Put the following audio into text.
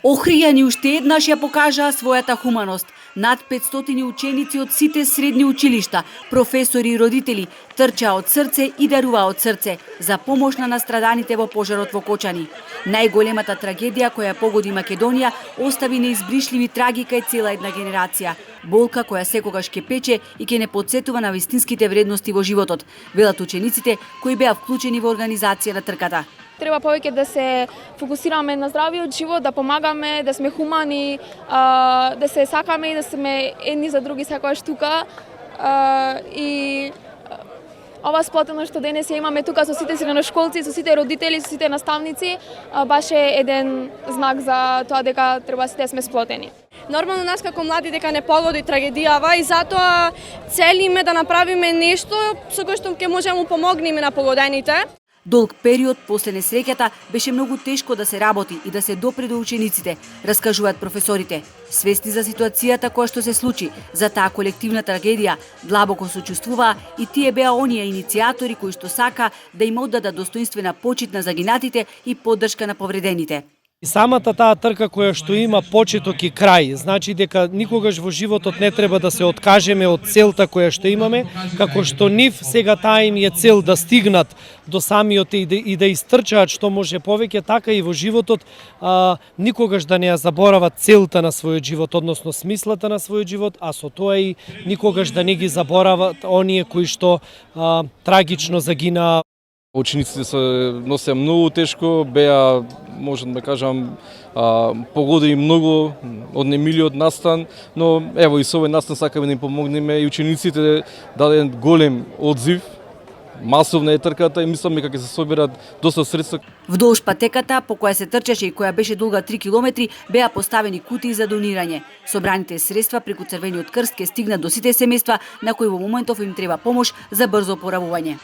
Охријани уште еднаш ја покажаа својата хуманост. Над 500 ученици од сите средни училишта, професори и родители трчаа од срце и даруваа од срце за помош на настраданите во пожарот во Кочани. Најголемата трагедија која погоди Македонија остави неизбришливи траги кај цела една генерација. Болка која секогаш ќе пече и ќе не потсетува на вистинските вредности во животот, велат учениците кои беа вклучени во организација на трката. Треба повеќе да се фокусираме на здравиот живот, да помагаме, да сме хумани, да се сакаме и да сме едни за други секогаш тука. И ова сплотеност што денес ја имаме тука со сите средношколци, со сите родители, со сите наставници, баш е еден знак за тоа дека треба сите сме сплотени. Нормално нас како млади дека не погоди трагедијава и затоа целиме да направиме нешто со кое што ќе можеме да помогнеме на погодените. Долг период после несреќата беше многу тешко да се работи и да се допре до учениците, раскажуваат професорите. Свесни за ситуацијата која што се случи, за таа колективна трагедија, длабоко сочувствуваа и тие беа оние иницијатори кои што сака да им оддадат достоинствена почит на загинатите и поддршка на повредените. И самата таа трка која што има почеток и крај, значи дека никогаш во животот не треба да се откажеме од целта која што имаме, како што нив сега таа им е цел да стигнат до самиот и да истрчаат што може повеќе, така и во животот никогаш да не ја заборават целта на својот живот, односно смислата на својот живот, а со тоа и никогаш да не ги заборават оние кои што трагично загинаа. Учениците се носеа многу тешко, беа, можам да кажам, погодени многу од немилиот настан, но ево и со овој настан сакаме да им помогнеме и учениците даден голем одзив. Масовна е трката и мисламе дека ќе се соберат доста средства. Вдолж патеката по која се трчаше и која беше долга 3 километри беа поставени кутии за донирање. Собраните средства преку Црвениот крст ќе стигнат до сите семејства на кои во моментов им треба помош за брзо опоравување.